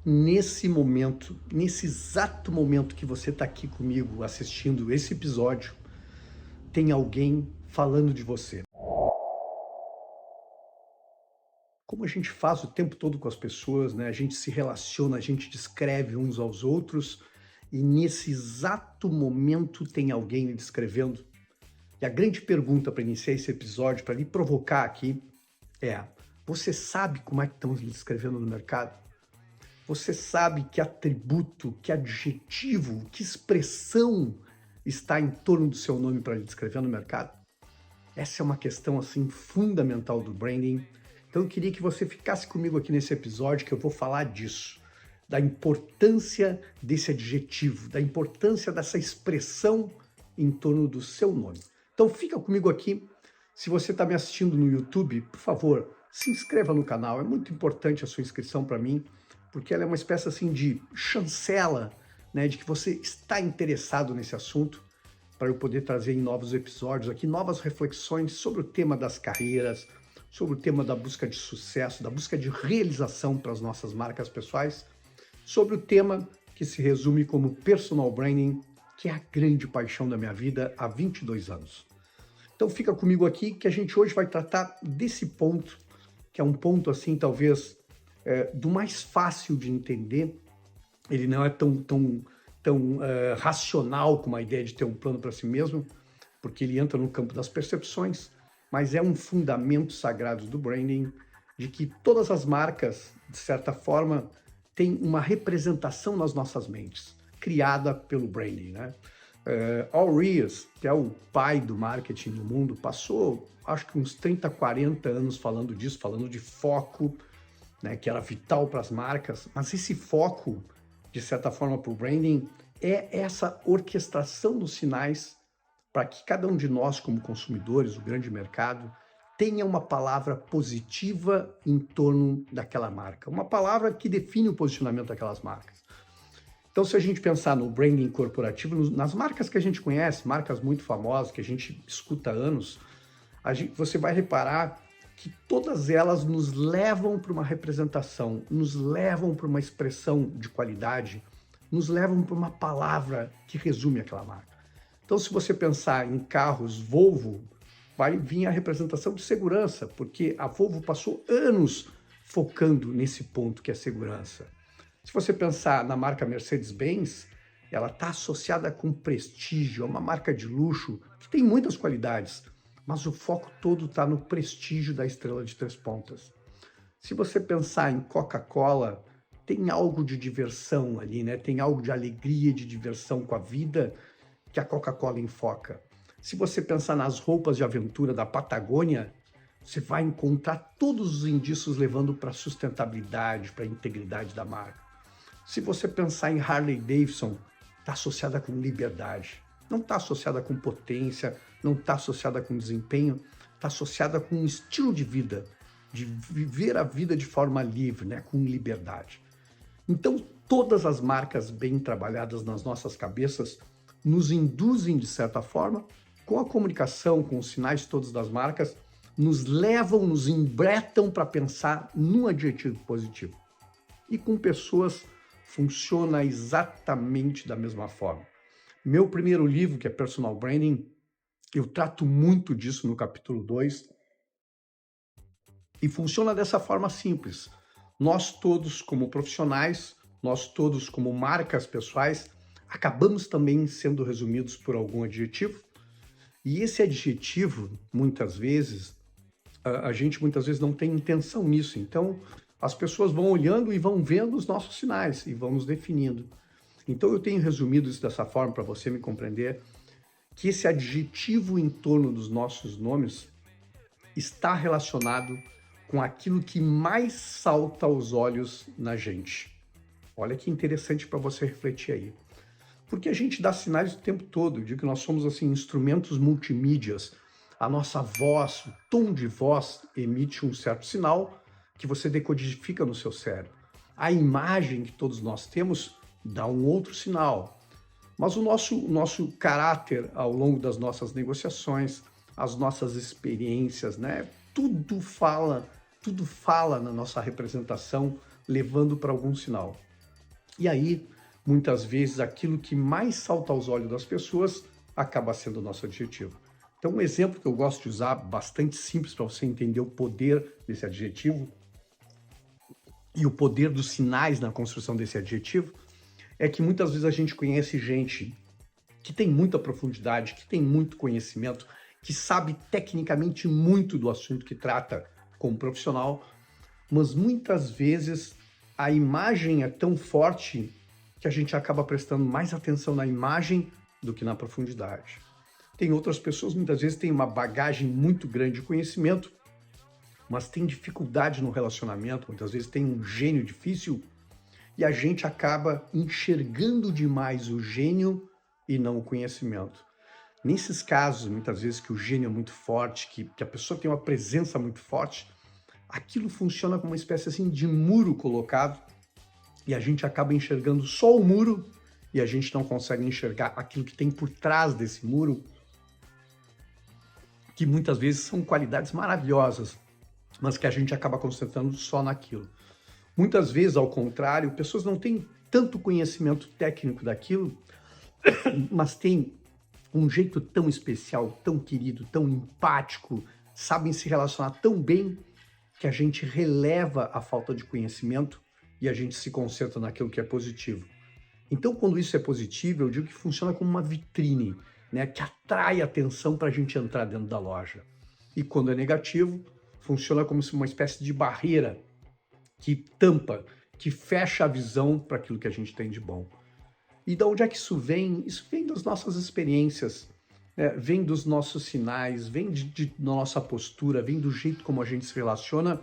nesse momento, nesse exato momento que você está aqui comigo assistindo esse episódio, tem alguém falando de você. Como a gente faz o tempo todo com as pessoas, né? A gente se relaciona, a gente descreve uns aos outros e nesse exato momento tem alguém me descrevendo. E a grande pergunta para iniciar esse episódio, para me provocar aqui, é: você sabe como é que estão lhe descrevendo no mercado? Você sabe que atributo, que adjetivo, que expressão está em torno do seu nome para lhe descrever no mercado? Essa é uma questão assim fundamental do branding. Então eu queria que você ficasse comigo aqui nesse episódio que eu vou falar disso, da importância desse adjetivo, da importância dessa expressão em torno do seu nome. Então fica comigo aqui. Se você está me assistindo no YouTube, por favor, se inscreva no canal. É muito importante a sua inscrição para mim, porque ela é uma espécie assim de chancela, né, de que você está interessado nesse assunto, para eu poder trazer em novos episódios aqui novas reflexões sobre o tema das carreiras, sobre o tema da busca de sucesso, da busca de realização para as nossas marcas pessoais, sobre o tema que se resume como personal branding, que é a grande paixão da minha vida há 22 anos. Então fica comigo aqui que a gente hoje vai tratar desse ponto, que é um ponto assim talvez do mais fácil de entender. Ele não é tão racional como a ideia de ter um plano para si mesmo, porque ele entra no campo das percepções, mas é um fundamento sagrado do branding, de que todas as marcas, de certa forma, têm uma representação nas nossas mentes, criada pelo branding, né? Al Ries, que é o pai do marketing no mundo, passou, acho que uns 30, 40 anos falando disso, falando de foco, né, que era vital para as marcas, mas esse foco, de certa forma, para o branding, é essa orquestração dos sinais para que cada um de nós, como consumidores, o grande mercado, tenha uma palavra positiva em torno daquela marca, uma palavra que define o posicionamento daquelas marcas. Então, se a gente pensar no branding corporativo, nas marcas que a gente conhece, marcas muito famosas, que a gente escuta há anos, você vai reparar que todas elas nos levam para uma representação, nos levam para uma expressão de qualidade, nos levam para uma palavra que resume aquela marca. Então, se você pensar em carros Volvo, vai vir a representação de segurança, porque a Volvo passou anos focando nesse ponto que é segurança. Se você pensar na marca Mercedes-Benz, ela está associada com prestígio, é uma marca de luxo que tem muitas qualidades, mas o foco todo está no prestígio da estrela de 3 pontas. Se você pensar em Coca-Cola, tem algo de diversão ali, né? Tem algo de alegria, de diversão com a vida que a Coca-Cola enfoca. Se você pensar nas roupas de aventura da Patagônia, você vai encontrar todos os indícios levando para a sustentabilidade, para a integridade da marca. Se você pensar em Harley Davidson, está associada com liberdade. Não está associada com potência, não está associada com desempenho, está associada com um estilo de vida, de viver a vida de forma livre, né, com liberdade. Então, todas as marcas bem trabalhadas nas nossas cabeças nos induzem, de certa forma, com a comunicação, com os sinais todos das marcas, nos levam, nos embretam para pensar num adjetivo positivo. E com pessoas funciona exatamente da mesma forma. Meu primeiro livro, que é Personal Branding, eu trato muito disso no capítulo 2, e funciona dessa forma simples. Nós todos, como profissionais, nós todos, como marcas pessoais, acabamos também sendo resumidos por algum adjetivo, e esse adjetivo, muitas vezes, a gente muitas vezes não tem intenção nisso, então as pessoas vão olhando e vão vendo os nossos sinais e vão nos definindo. Então eu tenho resumido isso dessa forma para você me compreender, que esse adjetivo em torno dos nossos nomes está relacionado com aquilo que mais salta aos olhos na gente. Olha que interessante para você refletir aí. Porque a gente dá sinais o tempo todo, de que nós somos assim instrumentos multimídias. A nossa voz, o tom de voz emite um certo sinal que você decodifica no seu cérebro. A imagem que todos nós temos dá um outro sinal. Mas o nosso caráter ao longo das nossas negociações, as nossas experiências, né? Tudo fala na nossa representação, levando para algum sinal. E aí, muitas vezes, aquilo que mais salta aos olhos das pessoas acaba sendo o nosso adjetivo. Então, um exemplo que eu gosto de usar, bastante simples para você entender o poder desse adjetivo e o poder dos sinais na construção desse adjetivo, é que muitas vezes a gente conhece gente que tem muita profundidade, que tem muito conhecimento, que sabe tecnicamente muito do assunto que trata como profissional, mas muitas vezes a imagem é tão forte que a gente acaba prestando mais atenção na imagem do que na profundidade. Tem outras pessoas, muitas vezes, têm uma bagagem muito grande de conhecimento, mas tem dificuldade no relacionamento, muitas vezes tem um gênio difícil, e a gente acaba enxergando demais o gênio e não o conhecimento. Nesses casos, muitas vezes que o gênio é muito forte, que a pessoa tem uma presença muito forte, aquilo funciona como uma espécie assim de muro colocado, e a gente acaba enxergando só o muro, e a gente não consegue enxergar aquilo que tem por trás desse muro, que muitas vezes são qualidades maravilhosas, mas que a gente acaba concentrando só naquilo. Muitas vezes, ao contrário, pessoas não têm tanto conhecimento técnico daquilo, mas têm um jeito tão especial, tão querido, tão empático, sabem se relacionar tão bem, que a gente releva a falta de conhecimento e a gente se concentra naquilo que é positivo. Então, quando isso é positivo, eu digo que funciona como uma vitrine, né, que atrai atenção para a gente entrar dentro da loja. E quando é negativo, funciona como se uma espécie de barreira que tampa, que fecha a visão para aquilo que a gente tem de bom. E de onde é que isso vem? Isso vem das nossas experiências, né? Vem dos nossos sinais, vem da nossa postura, vem do jeito como a gente se relaciona,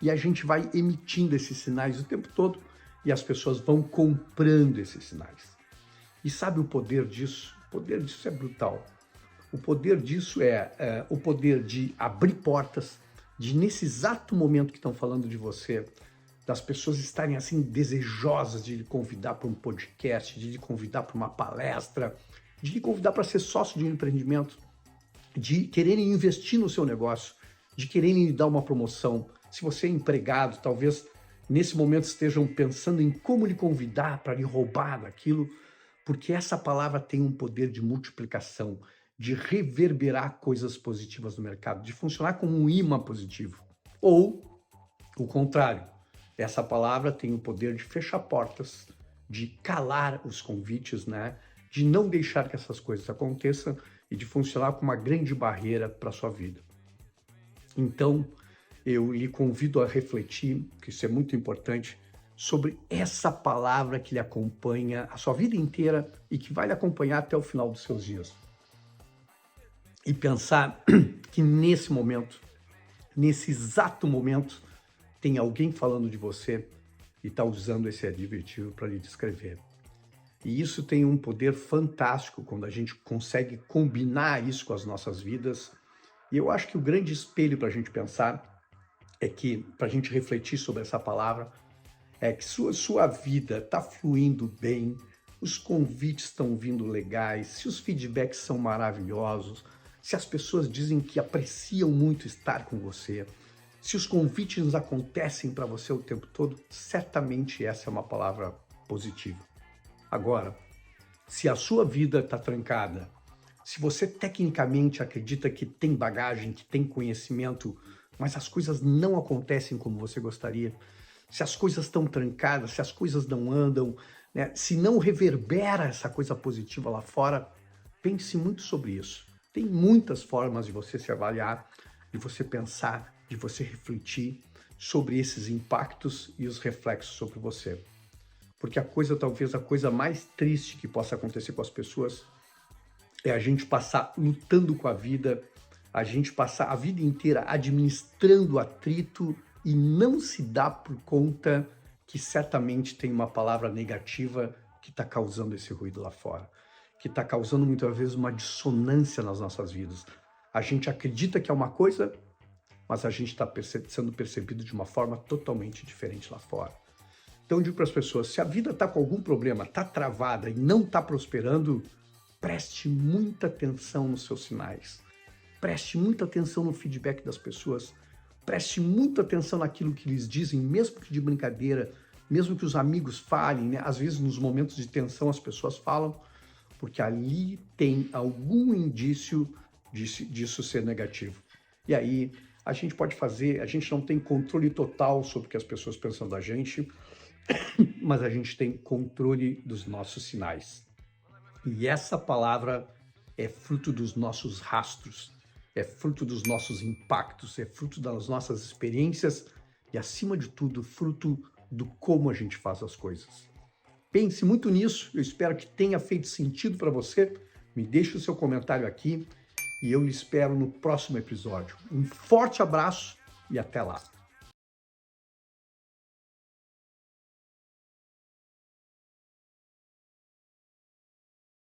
e a gente vai emitindo esses sinais o tempo todo, e as pessoas vão comprando esses sinais. E sabe o poder disso? O poder disso é brutal. O poder disso é o poder de abrir portas, de nesse exato momento que estão falando de você, das pessoas estarem assim desejosas de lhe convidar para um podcast, de lhe convidar para uma palestra, de lhe convidar para ser sócio de um empreendimento, de quererem investir no seu negócio, de quererem lhe dar uma promoção. Se você é empregado, talvez nesse momento estejam pensando em como lhe convidar para lhe roubar daquilo, porque essa palavra tem um poder de multiplicação, de reverberar coisas positivas no mercado, de funcionar como um imã positivo. Ou o contrário, essa palavra tem o poder de fechar portas, de calar os convites, né? De não deixar que essas coisas aconteçam e de funcionar como uma grande barreira para a sua vida. Então, eu lhe convido a refletir, que isso é muito importante, sobre essa palavra que lhe acompanha a sua vida inteira e que vai lhe acompanhar até o final dos seus dias. E pensar que nesse momento, nesse exato momento, tem alguém falando de você e está usando esse adjetivo para lhe descrever. E isso tem um poder fantástico quando a gente consegue combinar isso com as nossas vidas. E eu acho que o grande espelho para a gente pensar é que, para a gente refletir sobre essa palavra, é que sua vida está fluindo bem, os convites estão vindo legais, se os feedbacks são maravilhosos, se as pessoas dizem que apreciam muito estar com você, se os convites acontecem para você o tempo todo, certamente essa é uma palavra positiva. Agora, se a sua vida está trancada, se você tecnicamente acredita que tem bagagem, que tem conhecimento, mas as coisas não acontecem como você gostaria, se as coisas estão trancadas, se as coisas não andam, né, se não reverbera essa coisa positiva lá fora, pense muito sobre isso. Tem muitas formas de você se avaliar, de você pensar, de você refletir sobre esses impactos e os reflexos sobre você. Porque talvez a coisa mais triste que possa acontecer com as pessoas é a gente passar lutando com a vida, a gente passar a vida inteira administrando atrito e não se dá por conta que certamente tem uma palavra negativa que está causando esse ruído lá fora, que está causando muitas vezes uma dissonância nas nossas vidas. A gente acredita que é uma coisa, mas a gente está sendo percebido de uma forma totalmente diferente lá fora. Então eu digo para as pessoas, se a vida está com algum problema, está travada e não está prosperando, preste muita atenção nos seus sinais, preste muita atenção no feedback das pessoas, preste muita atenção naquilo que eles dizem, mesmo que de brincadeira, mesmo que os amigos falem, né? Às vezes nos momentos de tensão as pessoas falam, porque ali tem algum indício disso ser negativo. E aí a gente pode fazer, a gente não tem controle total sobre o que as pessoas pensam da gente, mas a gente tem controle dos nossos sinais. E essa palavra é fruto dos nossos rastros, é fruto dos nossos impactos, é fruto das nossas experiências e, acima de tudo, fruto do como a gente faz as coisas. Pense muito nisso, eu espero que tenha feito sentido para você. Me deixe o seu comentário aqui e eu lhe espero no próximo episódio. Um forte abraço e até lá!